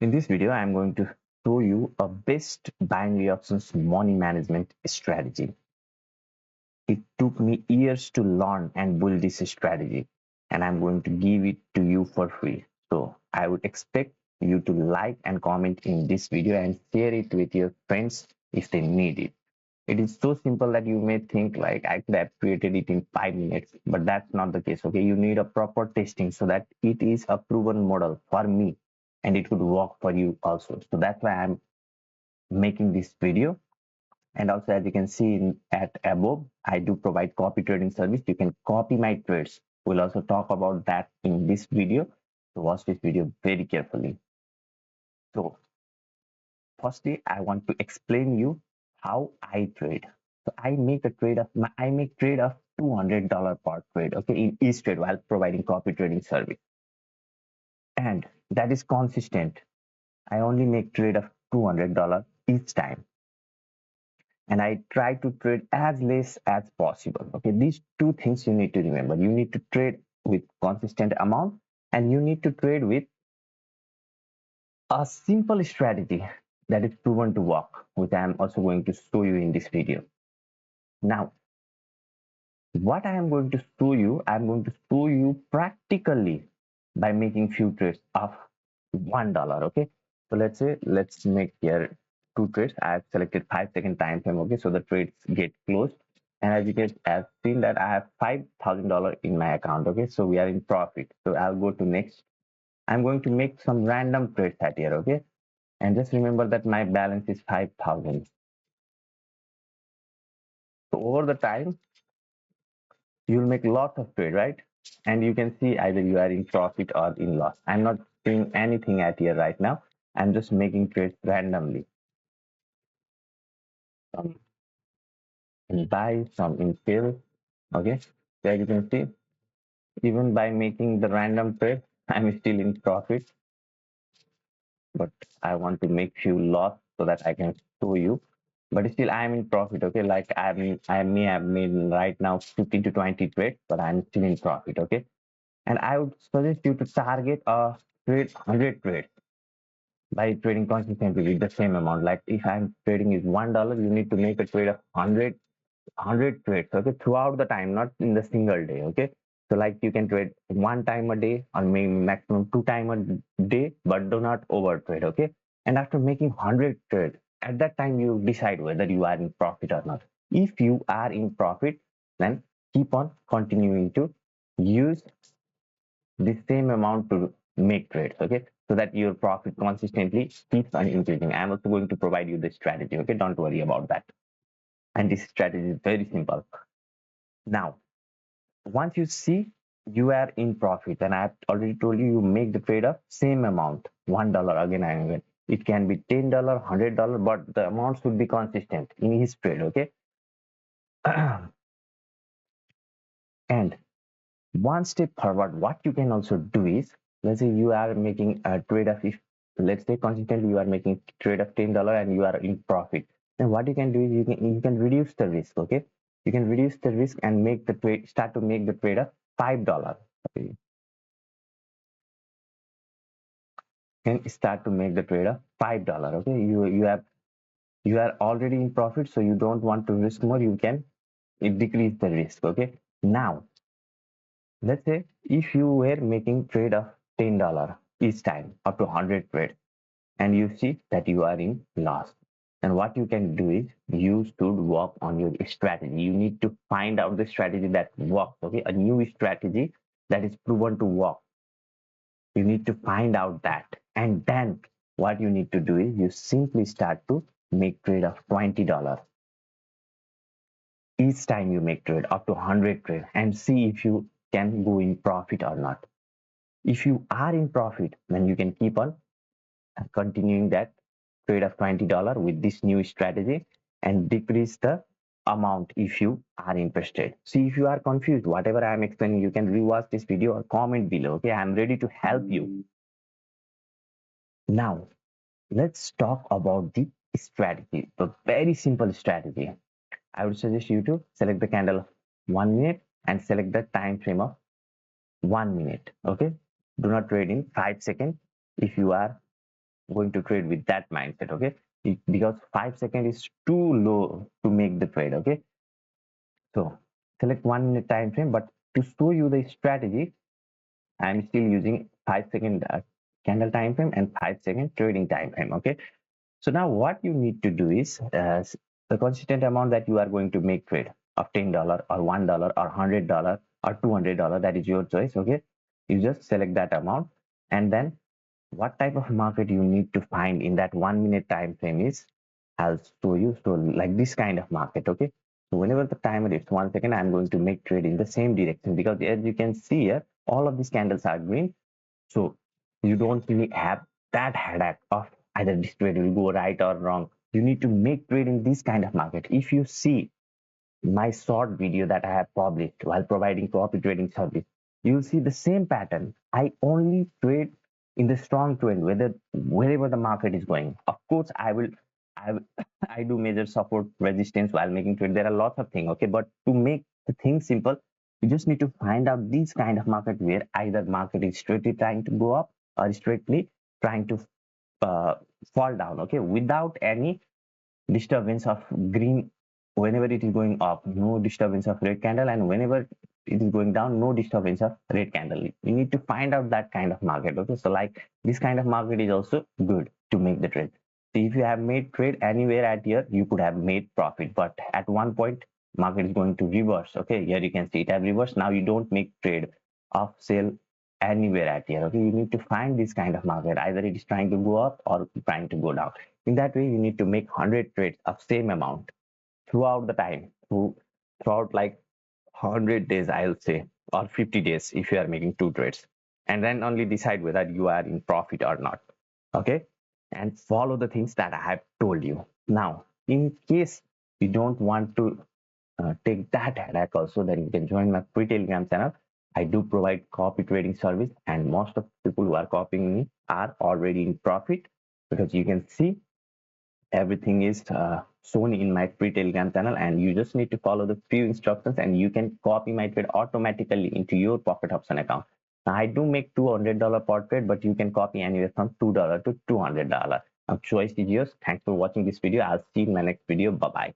In this video, I am going to show you a best binary options money management strategy. It took me years to learn and build this strategy, and I'm going to give it to you for free. So I would expect you to like and comment in this video and share it with your friends if they need it. It is so simple that you may think like I could have created it in 5 minutes, but that's not the case. Okay, you need a proper testing so that it is a proven model for me and it could work for you also. So that's why I'm making this video. And also, as you can see at above, I do provide copy trading service. You can copy my trades. We'll also talk about that in this video. So watch this video very carefully. So firstly, I want to explain you how I trade. So I make trade of $200 per trade, okay, in each trade while providing copy trading service. And that is consistent. I only make trade of $200 each time. And I try to trade as less as possible. Okay, these two things you need to remember. You need to trade with consistent amount and you need to trade with a simple strategy that is proven to work, which I am also going to show you in this video. Now, what I am going to show you, I'm going to show you practically by making few trades of $1. Okay, so let's make here two trades. I have selected 5-second time frame. Okay, so the trades get closed, and as you guys have seen that I have $5,000 in my account. Okay, so we are in profit. So I'll go to next. I'm going to make some random trades at here. Okay, and just remember that my balance is 5,000. So over the time you'll make lots of trade, right? And you can see either you are in profit or in loss. I'm not doing anything at here right now. I'm just making trades randomly. Some in buy, some in sell. Okay. So as you can see, even by making the random trade, I'm still in profit. But I want to make few loss so that I can show you. But still I'm in profit. Okay. Like I may have made right now 15 to 20 trades, but I'm still in profit. Okay. And I would suggest you to target a trade 100 trades by trading consistently with the same amount. Like if I'm trading is $1, you need to make a trade of 100 trades, okay, throughout the time, not in the single day. Okay, so like you can trade one time a day or maybe maximum two time a day, but do not over trade. Okay, and after making 100 trades, at that time you decide whether you are in profit or not. If you are in profit, then keep on continuing to use the same amount to make trades, okay, so that your profit consistently keeps on increasing. I'm also going to provide you the strategy, okay, don't worry about that. And this strategy is very simple. Now, once you see you are in profit, and I have already told you, you make the trade of same amount, $1 again and again. It can be $10, $100, but the amount should be consistent in his trade, okay. And one step forward, what you can also do is, let's say you are making a trade of, if let's say consistently you are making trade of $10 and you are in profit, then what you can do is you can reduce the risk. Okay, you can reduce the risk and make the trade, start to make the trade of $5. Okay, and start to make the trade of $5. Okay, you are already in profit, so you don't want to risk more. You can decrease the risk. Okay, now let's say if you were making trade of $10 each time up to 100 trades, and you see that you are in loss, then what you can do is you should work on your strategy. You need to find out the strategy that works. Okay, a new strategy that is proven to work. You need to find out that, and then what you need to do is you simply start to make trade of $20 each time you make trade up to 100 trade, and see if you can go in profit or not. If you are in profit, then you can keep on continuing that trade of $20 with this new strategy and decrease the amount if you are interested. See, if you are confused, whatever I am explaining, you can rewatch this video or comment below. Okay, I am ready to help you. Now, let's talk about the strategy, the very simple strategy. I would suggest you to select the candle of 1 minute and select the time frame of 1 minute. Okay, do not trade in 5 seconds if you are going to trade with that mindset. Okay, because 5 seconds is too low to make the trade. Okay, so select 1 minute time frame, but to show you the strategy, I'm still using 5 second candle time frame and 5 second trading time frame. Okay, so now what you need to do is the consistent amount that you are going to make trade of $10 or $1 or $100 or $200. That is your choice. Okay, you just select that amount, and then what type of market you need to find in that 1 minute time frame is, I'll show you. So like this kind of market. Okay, so whenever the timer is 1 second, I'm going to make trade in the same direction, because as you can see here, all of these candles are green. So you don't really have that headache of either this trade will go right or wrong. You need to make trade in this kind of market. If you see my short video that I have published while providing copy trading service, you'll see the same pattern. I only trade in the strong trend, whether wherever the market is going. Of course, I will, I do measure support resistance while making trade. There are lots of things, okay, but to make the thing simple, you just need to find out these kind of market where either market is straightly trying to go up or straightly trying to uh, fall down, okay, without any disturbance of green. Whenever it is going up, no disturbance of red candle, and whenever it is going down, no disturbance of red candle. You need to find out that kind of market. Okay, so like this kind of market is also good to make the trade. So if you have made trade anywhere at here, you could have made profit, but at one point market is going to reverse. Okay, here you can see it have reversed. Now you don't make trade of sale anywhere at here. Okay, you need to find this kind of market, either it is trying to go up or trying to go down. In that way, you need to make 100 trades of same amount throughout the time, throughout like 100 days, I'll say, or 50 days if you are making 2 trades, and then only decide whether you are in profit or not. Okay, and follow the things that I have told you. Now, in case you don't want to take that headache also, then you can join my free Telegram channel. I do provide copy trading service, and most of the people who are copying me are already in profit, because you can see everything is shown in my free Telegram channel, and you just need to follow the few instructions and you can copy my trade automatically into your pocket option account. Now, I do make $200 per trade, but you can copy anywhere from $2 to $200. Now, choice is yours. Thanks for watching this video. I'll see you in my next video. Bye bye.